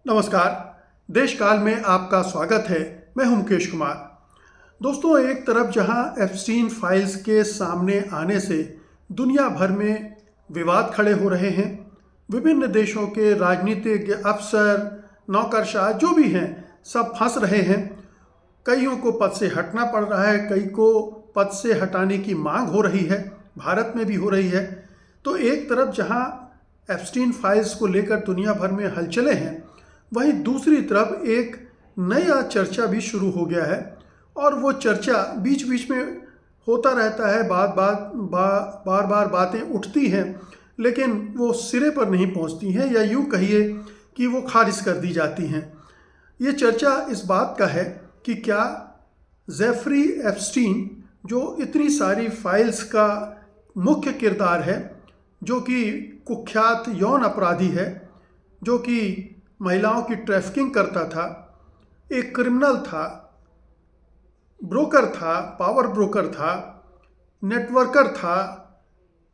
नमस्कार। देश काल में आपका स्वागत है। मैं हूं मुकेश कुमार। दोस्तों, एक तरफ जहां एप्स्टीन फाइल्स के सामने आने से दुनिया भर में विवाद खड़े हो रहे हैं, विभिन्न देशों के राजनीतिज्ञ, अफसर, नौकरशाह जो भी हैं, सब फंस रहे हैं। कईयों को पद से हटना पड़ रहा है, कई को पद से हटाने की मांग हो रही है, भारत में भी हो रही है। तो एक तरफ जहां एप्स्टीन फाइल्स को लेकर दुनिया भर में हलचलें हैं, वहीं दूसरी तरफ एक नया चर्चा भी शुरू हो गया है। और वो चर्चा बीच बीच में होता रहता है, बार बार बातें उठती हैं, लेकिन वो सिरे पर नहीं पहुंचती हैं, या यूँ कहिए कि वो खारिज कर दी जाती हैं। ये चर्चा इस बात का है कि क्या जेफरी एप्स्टीन, जो इतनी सारी फाइल्स का मुख्य किरदार है, जो कि कुख्यात यौन अपराधी है, जो कि महिलाओं की ट्रैफिकिंग करता था, एक क्रिमिनल था, ब्रोकर था, पावर ब्रोकर था, नेटवर्कर था,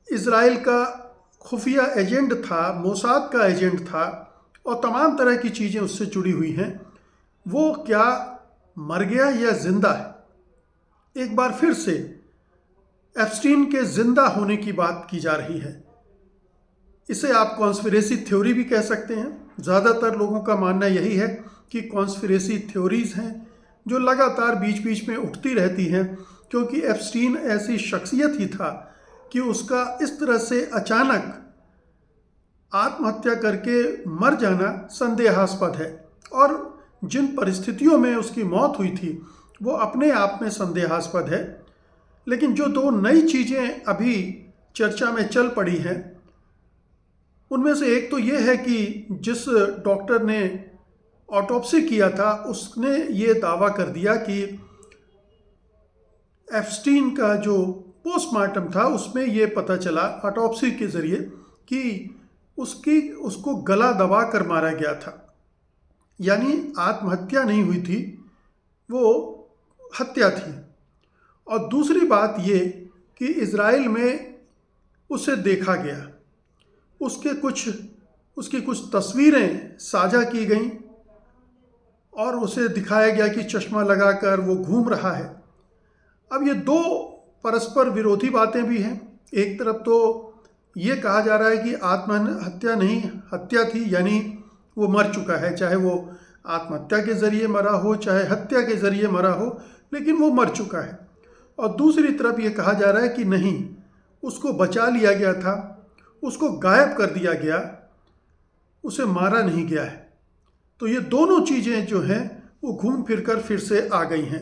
इजराइल का खुफिया एजेंट था, मोसाद का एजेंट था, और तमाम तरह की चीज़ें उससे जुड़ी हुई हैं। वो क्या मर गया या जिंदा है? एक बार फिर से एप्स्टीन के जिंदा होने की बात की जा रही है। इसे आप कॉन्स्पिरेसी थ्योरी भी कह सकते हैं। ज़्यादातर लोगों का मानना यही है कि कॉन्स्पिरेसी थ्योरीज हैं जो लगातार बीच बीच में उठती रहती हैं, क्योंकि एप्स्टीन ऐसी शख्सियत ही था कि उसका इस तरह से अचानक आत्महत्या करके मर जाना संदेहास्पद है, और जिन परिस्थितियों में उसकी मौत हुई थी वो अपने आप में संदेहास्पद है। लेकिन जो दो नई चीज़ें अभी चर्चा में चल पड़ी हैं, उनमें से एक तो ये है कि जिस डॉक्टर ने ऑटोप्सी किया था, उसने ये दावा कर दिया कि एप्स्टीन का जो पोस्टमार्टम था उसमें ये पता चला ऑटोप्सी के ज़रिए कि उसको गला दबा कर मारा गया था, यानी आत्महत्या नहीं हुई थी, वो हत्या थी। और दूसरी बात ये कि इज़राइल में उसे देखा गया, उसकी कुछ तस्वीरें साझा की गईं और उसे दिखाया गया कि चश्मा लगाकर वो घूम रहा है। अब ये दो परस्पर विरोधी बातें भी हैं। एक तरफ तो ये कहा जा रहा है कि आत्महत्या नहीं, हत्या थी, यानी वो मर चुका है, चाहे वो आत्महत्या के ज़रिए मरा हो चाहे हत्या के ज़रिए मरा हो, लेकिन वो मर चुका है। और दूसरी तरफ ये कहा जा रहा है कि नहीं, उसको बचा लिया गया था, उसको गायब कर दिया गया, उसे मारा नहीं गया है। तो ये दोनों चीज़ें जो हैं वो घूम फिर कर फिर से आ गई हैं।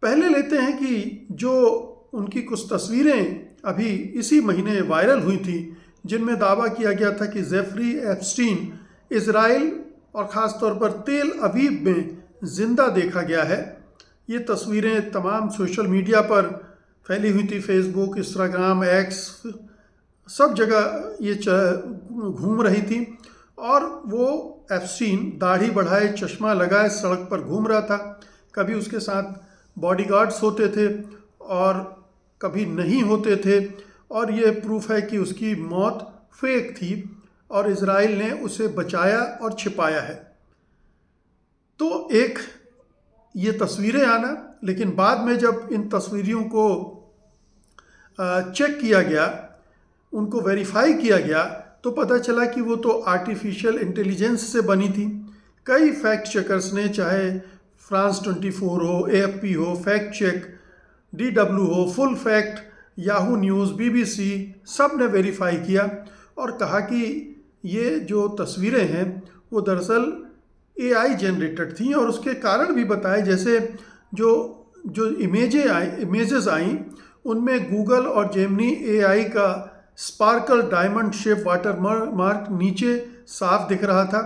पहले लेते हैं कि जो उनकी कुछ तस्वीरें अभी इसी महीने वायरल हुई थी, जिनमें दावा किया गया था कि जेफरी एप्स्टीन इज़राइल और ख़ास तौर पर तेल अवीव में ज़िंदा देखा गया है। ये तस्वीरें तमाम सोशल मीडिया पर फैली हुई थी, फेसबुक, इंस्टाग्राम, एक्स, सब जगह ये घूम रही थी। और वो एप्स्टीन दाढ़ी बढ़ाए, चश्मा लगाए सड़क पर घूम रहा था। कभी उसके साथ बॉडीगार्ड्स होते थे और कभी नहीं होते थे, और ये प्रूफ है कि उसकी मौत फेक थी और इज़राइल ने उसे बचाया और छिपाया है। तो एक ये तस्वीरें आना, लेकिन बाद में जब इन तस्वीरों को चेक किया गया, उनको वेरीफाई किया गया, तो पता चला कि वो तो आर्टिफिशियल इंटेलिजेंस से बनी थी। कई फैक्ट चेकर्स ने, चाहे फ्रांस 24 हो, AFP हो, फैक्ट चेक, DW हो, full fact, Yahoo news, BBC, सब ने वेरीफाई किया और कहा कि ये जो तस्वीरें हैं वो दरअसल AI जनरेटेड थी। और उसके कारण भी बताए, जैसे जो इमेजेस आई उनमें गूगल और जेमिनी AI का sparkle diamond shape water mark नीचे साफ दिख रहा था।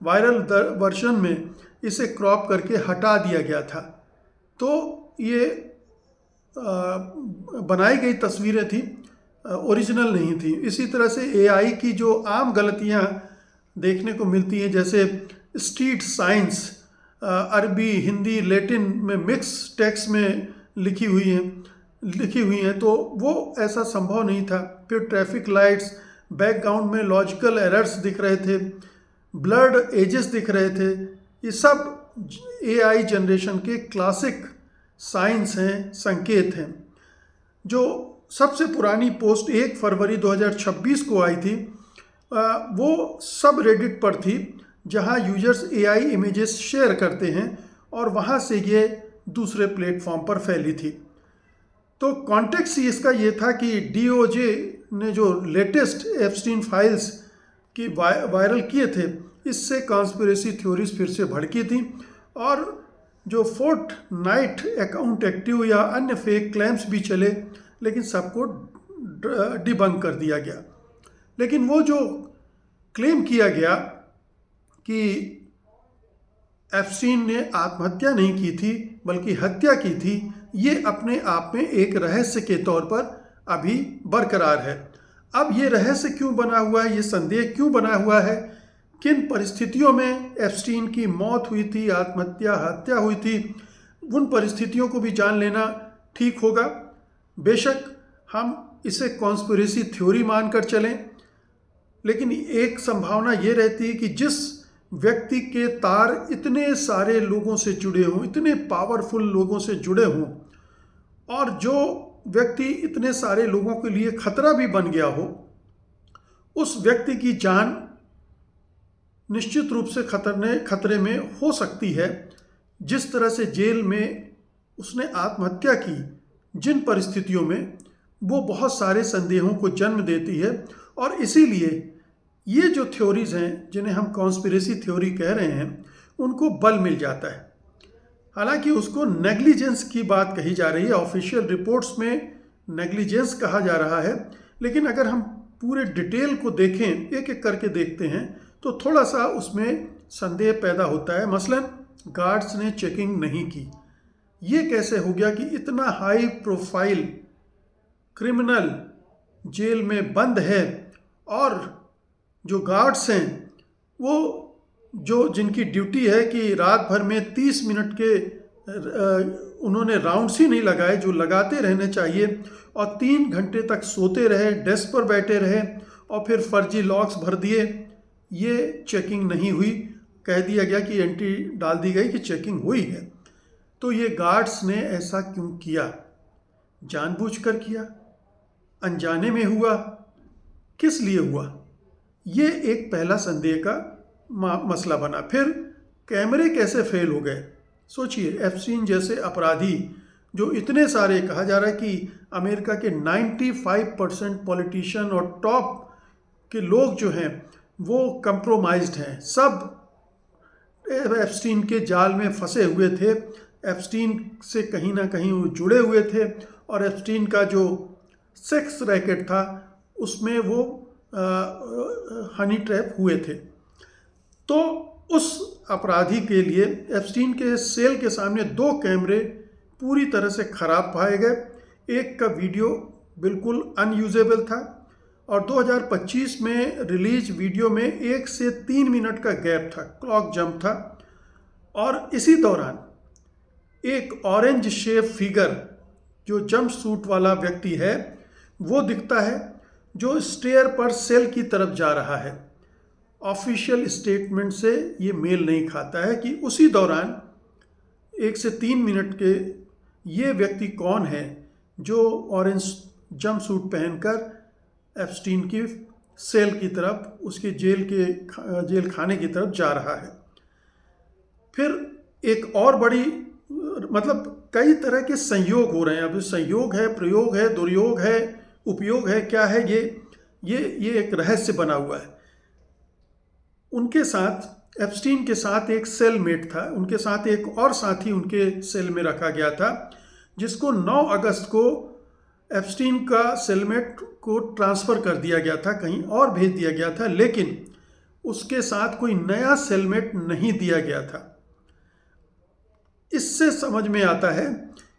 वायरल वर्जन में इसे क्रॉप करके हटा दिया गया था। तो ये बनाई गई तस्वीरें थी, ओरिजिनल नहीं थी। इसी तरह से AI की जो आम गलतियां देखने को मिलती हैं, जैसे स्ट्रीट साइंस अरबी, हिंदी, लैटिन में मिक्स टेक्स्ट में लिखी हुई हैं, तो वो ऐसा संभव नहीं था। फिर ट्रैफिक लाइट्स, बैकग्राउंड में लॉजिकल एरर्स दिख रहे थे, ब्लर्ड एजेस दिख रहे थे। ये सब एआई जनरेशन के क्लासिक साइंस हैं, संकेत हैं। जो सबसे पुरानी पोस्ट 1 फरवरी 2026 को आई थी, वो सब रेडिट पर थी, जहां यूजर्स एआई इमेजेस शेयर करते हैं और वहां से ये दूसरे प्लेटफॉर्म पर फैली थी। तो कॉन्टेक्स्ट इसका ये था कि डीओजे ने जो लेटेस्ट एप्स्टीन फाइल्स की वायरल किए थे, इससे कॉन्स्पिरेसी थ्योरीज फिर से भड़की थी और जो फोर्टनाइट अकाउंट एक्टिव या अन्य फेक क्लेम्स भी चले, लेकिन सबको डिबंक कर दिया गया। लेकिन वो जो क्लेम किया गया कि एप्स्टीन ने आत्महत्या नहीं की थी बल्कि हत्या की थी, ये अपने आप में एक रहस्य के तौर पर अभी बरकरार है। अब ये रहस्य क्यों बना हुआ है, ये संदेह क्यों बना हुआ है, किन परिस्थितियों में एप्स्टीन की मौत हुई थी, आत्महत्या, हत्या हुई थी, उन परिस्थितियों को भी जान लेना ठीक होगा। बेशक हम इसे कॉन्स्पिरेसी थ्योरी मानकर चलें, लेकिन एक संभावना ये रहती है कि जिस व्यक्ति के तार इतने सारे लोगों से जुड़े हों, इतने पावरफुल लोगों से जुड़े हों, और जो व्यक्ति इतने सारे लोगों के लिए खतरा भी बन गया हो, उस व्यक्ति की जान निश्चित रूप से खतरे में हो सकती है। जिस तरह से जेल में उसने आत्महत्या की, जिन परिस्थितियों में, वो बहुत सारे संदेहों को जन्म देती है। और इसीलिए ये जो थ्योरीज हैं, जिन्हें हम कॉन्स्पिरेसी थ्योरी कह रहे हैं, उनको बल मिल जाता है। हालांकि उसको नेग्लिजेंस की बात कही जा रही है, ऑफिशियल रिपोर्ट्स में नेग्लिजेंस कहा जा रहा है, लेकिन अगर हम पूरे डिटेल को देखें, एक एक करके देखते हैं, तो थोड़ा सा उसमें संदेह पैदा होता है। मसलन गार्ड्स ने चेकिंग नहीं की। ये कैसे हो गया कि इतना हाई प्रोफाइल क्रिमिनल जेल में बंद है और जो गार्ड्स हैं वो जिनकी ड्यूटी है कि रात भर में 30 मिनट के उन्होंने राउंड्स ही नहीं लगाए जो लगाते रहने चाहिए, और 3 घंटे तक सोते रहे, डेस्क पर बैठे रहे और फिर फर्जी लॉक्स भर दिए। ये चेकिंग नहीं हुई, कह दिया गया कि एंट्री डाल दी गई कि चेकिंग हुई है। तो ये गार्ड्स ने ऐसा क्यों किया? जानबूझकर किया, अनजाने में हुआ, किस लिए हुआ? ये एक पहला संदेह का मसला बना। फिर कैमरे कैसे फेल हो गए? सोचिए, एप्स्टीन जैसे अपराधी जो इतने सारे, कहा जा रहा है कि अमेरिका के 95% पॉलिटिशियन और टॉप के लोग जो हैं वो कंप्रोमाइज्ड हैं, सब एप्स्टीन के जाल में फंसे हुए थे, एप्स्टीन से कहीं ना कहीं वो जुड़े हुए थे, और एप्स्टीन का जो सेक्स रैकेट था उसमें वो हनी ट्रैप हुए थे। तो उस अपराधी के लिए एप्स्टीन के सेल के सामने 2 कैमरे पूरी तरह से खराब पाए गए। एक का वीडियो बिल्कुल अनयूजेबल था और 2025 में रिलीज वीडियो में 1 से 3 मिनट का गैप था, क्लॉक जंप था। और इसी दौरान एक ऑरेंज शेप फिगर जो जंप सूट वाला व्यक्ति है वो दिखता है, जो स्टेयर पर सेल की तरफ जा रहा है। ऑफिशियल स्टेटमेंट से ये मेल नहीं खाता है कि उसी दौरान 1 से 3 मिनट के ये व्यक्ति कौन है जो ऑरेंज जंप सूट पहनकर एप्स्टीन की सेल की तरफ, उसके जेल खाने की तरफ जा रहा है। फिर एक और बड़ी, मतलब कई तरह के संयोग हो रहे हैं। अब संयोग है, प्रयोग है, दुर्योग है, उपयोग है, क्या है ये एक रहस्य बना हुआ है। उनके साथ, एप्स्टीन के साथ एक सेलमेट था, उनके साथ एक और साथी उनके सेल में रखा गया था, जिसको 9 अगस्त को एप्स्टीन का सेलमेट को ट्रांसफ़र कर दिया गया था, कहीं और भेज दिया गया था, लेकिन उसके साथ कोई नया सेलमेट नहीं दिया गया था। इससे समझ में आता है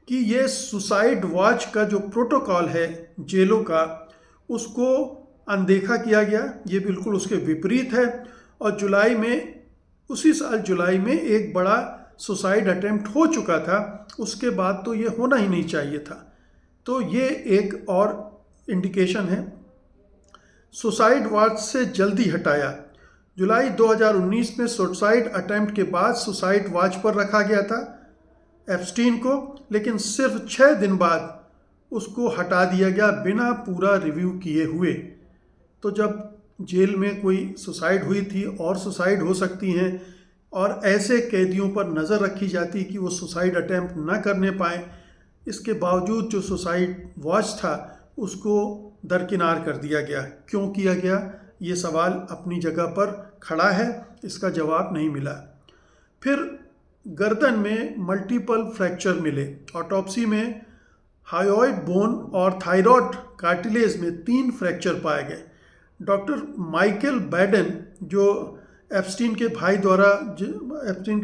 कि ये सुसाइड वॉच का जो प्रोटोकॉल है जेलों का, उसको अनदेखा किया गया। ये बिल्कुल उसके विपरीत है। और जुलाई में, उसी साल जुलाई में एक बड़ा सुसाइड अटेम्प्ट हो चुका था, उसके बाद तो ये होना ही नहीं चाहिए था। तो ये एक और इंडिकेशन है। सुसाइड वॉच से जल्दी हटाया जुलाई 2019 में सुसाइड अटेम्प्ट के बाद सुसाइड वॉच पर रखा गया था एप्स्टीन को, लेकिन सिर्फ 6 दिन बाद उसको हटा दिया गया बिना पूरा रिव्यू किए हुए। तो जब जेल में कोई सुसाइड हुई थी और सुसाइड हो सकती हैं और ऐसे कैदियों पर नज़र रखी जाती कि वो सुसाइड अटेम्प्ट ना करने पाए, इसके बावजूद जो सुसाइड वॉच था उसको दरकिनार कर दिया गया। क्यों किया गया, ये सवाल अपनी जगह पर खड़ा है, इसका जवाब नहीं मिला। फिर गर्दन में मल्टीपल फ्रैक्चर मिले। ऑटोप्सी में हायोइड बोन और थायराइड कार्टिलेज में 3 फ्रैक्चर पाए गए। डॉक्टर माइकल बैडन, जो एप्स्टीन के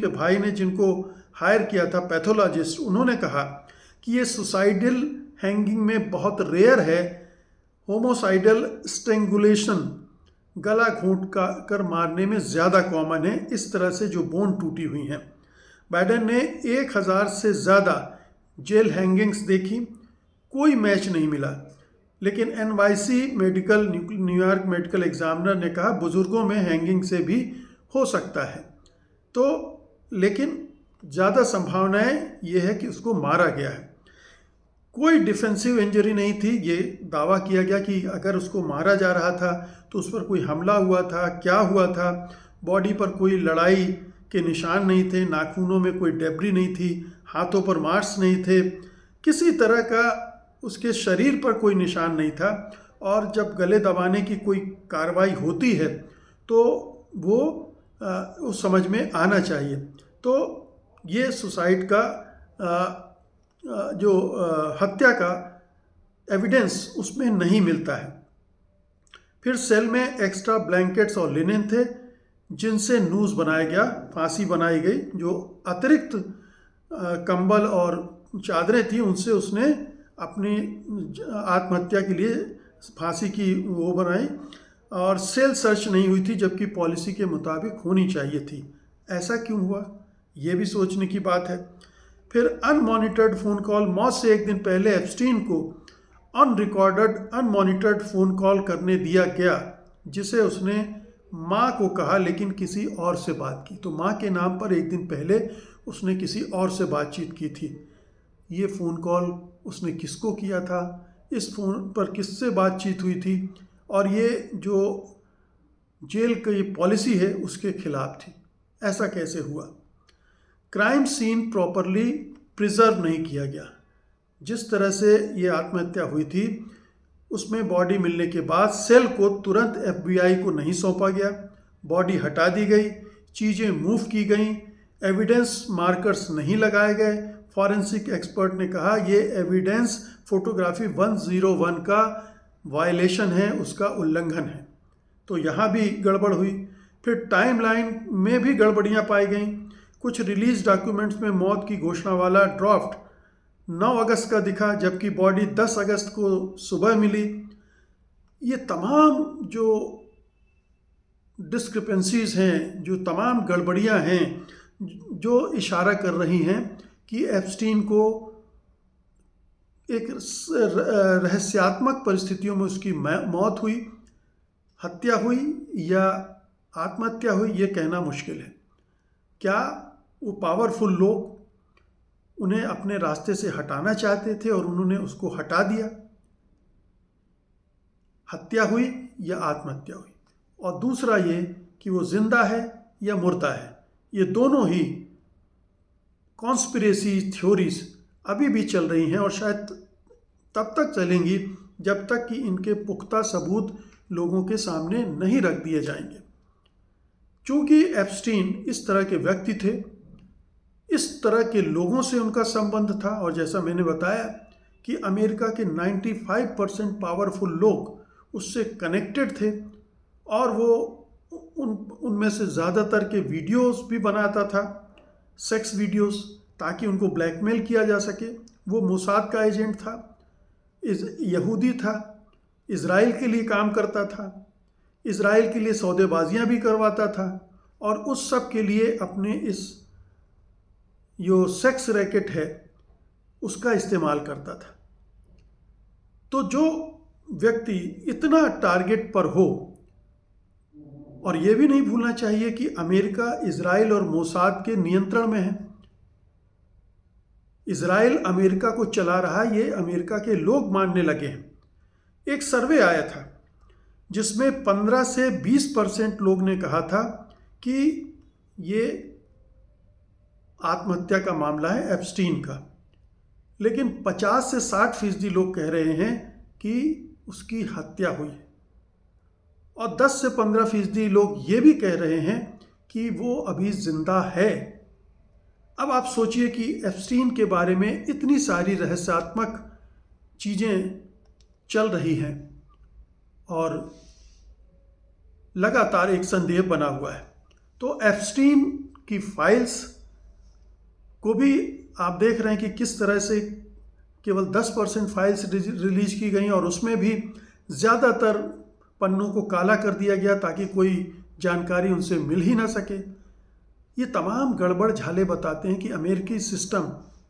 भाई ने जिनको हायर किया था, पैथोलॉजिस्ट, उन्होंने कहा कि ये सुसाइडल हैंगिंग में बहुत रेयर है। होमोसाइडल स्ट्रेंगुलेशन, गला घोंट कर मारने में ज़्यादा कॉमन है, इस तरह से जो बोन टूटी हुई हैं। बैडन ने 1000 से ज़्यादा जेल हैंगिंग्स देखी, कोई मैच नहीं मिला। लेकिन NYC medical, New York medical examiner ने कहा बुजुर्गों में हैंगिंग से भी हो सकता है। तो लेकिन ज़्यादा संभावनाएं ये है कि उसको मारा गया है। कोई डिफेंसिव इंजरी नहीं थी। ये दावा किया गया कि अगर उसको मारा जा रहा था तो उस पर कोई हमला हुआ था, क्या हुआ था। बॉडी पर कोई लड़ाई के निशान नहीं थे, नाखूनों में कोई डेब्री नहीं थी, हाथों पर मार्क्स नहीं थे, किसी तरह का उसके शरीर पर कोई निशान नहीं था। और जब गले दबाने की कोई कार्रवाई होती है तो वो उस समझ में आना चाहिए। तो ये सुसाइड का जो हत्या का एविडेंस उसमें नहीं मिलता है। फिर सेल में एक्स्ट्रा ब्लैंकेट्स और लिनेन थे जिनसे नूज बनाया गया, फांसी बनाई गई। जो अतिरिक्त कंबल और चादरें थी उनसे उसने अपनी आत्महत्या के लिए फांसी की वो बनाई। और सेल सर्च नहीं हुई थी जबकि पॉलिसी के मुताबिक होनी चाहिए थी। ऐसा क्यों हुआ, ये भी सोचने की बात है। फिर अनमॉनिटर्ड फ़ोन कॉल, मौत से 1 दिन पहले एप्स्टीन को अनमॉनिटर्ड फ़ोन कॉल करने दिया गया जिसे उसने माँ को कहा लेकिन किसी और से बात की। तो माँ के नाम पर 1 दिन पहले उसने किसी और से बातचीत की थी। ये फ़ोन कॉल उसने किसको किया था, इस फ़ोन पर किससे बातचीत हुई थी, और ये जो जेल की पॉलिसी है उसके खिलाफ थी। ऐसा कैसे हुआ। क्राइम सीन प्रॉपरली प्रिजर्व नहीं किया गया। जिस तरह से ये आत्महत्या हुई थी उसमें बॉडी मिलने के बाद सेल को तुरंत FBI को नहीं सौंपा गया, बॉडी हटा दी गई, चीज़ें मूव की गई, एविडेंस मार्कर्स नहीं लगाए गए। फॉरेंसिक एक्सपर्ट ने कहा ये एविडेंस फोटोग्राफी 101 का वायलेशन है, उसका उल्लंघन है। तो यहाँ भी गड़बड़ हुई। फिर टाइमलाइन में भी गड़बड़ियाँ पाई गईं। कुछ रिलीज डॉक्यूमेंट्स में मौत की घोषणा वाला ड्राफ्ट 9 अगस्त का दिखा जबकि बॉडी 10 अगस्त को सुबह मिली। ये तमाम जो डिस्क्रिपेंसीज हैं, जो तमाम गड़बड़ियाँ हैं, जो इशारा कर रही हैं कि एप्स्टीन को एक रहस्यात्मक परिस्थितियों में उसकी मौत हुई, हत्या हुई या आत्महत्या हुई, ये कहना मुश्किल है। क्या वो पावरफुल लोग उन्हें अपने रास्ते से हटाना चाहते थे और उन्होंने उसको हटा दिया? हत्या हुई या आत्महत्या हुई? और दूसरा ये कि वो जिंदा है या मुर्दा है। ये दोनों ही कॉन्स्पिरेसी थ्योरीज अभी भी चल रही हैं और शायद तब तक चलेंगी जब तक कि इनके पुख्ता सबूत लोगों के सामने नहीं रख दिए जाएंगे। चूंकि एप्स्टीन इस तरह के व्यक्ति थे, इस तरह के लोगों से उनका संबंध था, और जैसा मैंने बताया कि अमेरिका के 95% पावरफुल लोग उससे कनेक्टेड थे और वो उनमें से ज़्यादातर के वीडियोस भी बनाता था, सेक्स वीडियोस, ताकि उनको ब्लैकमेल किया जा सके। वो मोसाद का एजेंट था, यहूदी था, इज़राइल के लिए काम करता था, इज़राइल के लिए सौदेबाजियाँ भी करवाता था और उस सब के लिए अपने इस जो सेक्स रैकेट है उसका इस्तेमाल करता था। तो जो व्यक्ति इतना टारगेट पर हो और ये भी नहीं भूलना चाहिए कि अमेरिका इजराइल और मोसाद के नियंत्रण में है। इजराइल अमेरिका को चला रहा, ये अमेरिका के लोग मानने लगे हैं। एक सर्वे आया था जिसमें 15 से 20% लोग ने कहा था कि ये आत्महत्या का मामला है एप्स्टीन का, लेकिन 50 से 60% लोग कह रहे हैं कि उसकी हत्या हुई है, और 10 से 15% लोग ये भी कह रहे हैं कि वो अभी जिंदा है। अब आप सोचिए कि एप्स्टीन के बारे में इतनी सारी रहस्यात्मक चीज़ें चल रही हैं और लगातार एक संदेह बना हुआ है। तो एप्स्टीन की फाइल्स को भी आप देख रहे हैं कि किस तरह से केवल 10% फाइल्स रिलीज की गई और उसमें भी ज़्यादातर पन्नों को काला कर दिया गया ताकि कोई जानकारी उनसे मिल ही ना सके। ये तमाम गड़बड़ झाले बताते हैं कि अमेरिकी सिस्टम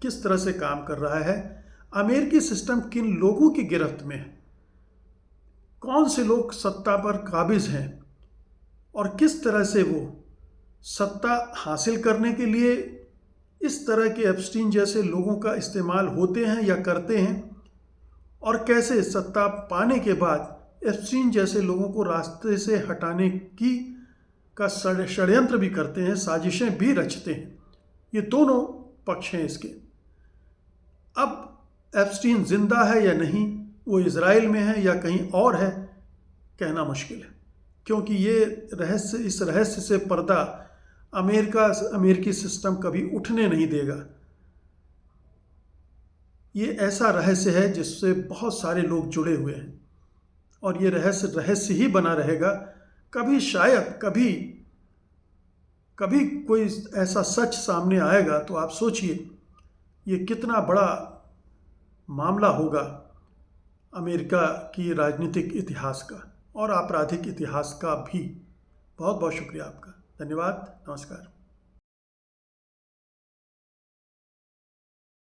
किस तरह से काम कर रहा है, अमेरिकी सिस्टम किन लोगों की गिरफ्त में है, कौन से लोग सत्ता पर काबिज हैं और किस तरह से वो सत्ता हासिल करने के लिए इस तरह के एप्स्टीन जैसे लोगों का इस्तेमाल होते हैं या करते हैं, और कैसे सत्ता पाने के बाद एप्स्टीन जैसे लोगों को रास्ते से हटाने की का षड्यंत्र भी करते हैं, साजिशें भी रचते हैं। ये दोनों पक्ष हैं इसके। अब एप्स्टीन जिंदा है या नहीं, वो इजराइल में है या कहीं और है, कहना मुश्किल है, क्योंकि इस रहस्य से पर्दा अमेरिकी सिस्टम कभी उठने नहीं देगा। ये ऐसा रहस्य है जिससे बहुत सारे लोग जुड़े हुए हैं और ये रहस्य ही बना रहेगा। कभी शायद कभी कोई ऐसा सच सामने आएगा तो आप सोचिए ये कितना बड़ा मामला होगा अमेरिका की राजनीतिक इतिहास का और आपराधिक इतिहास का भी। बहुत बहुत शुक्रिया आपका। धन्यवाद। नमस्कार।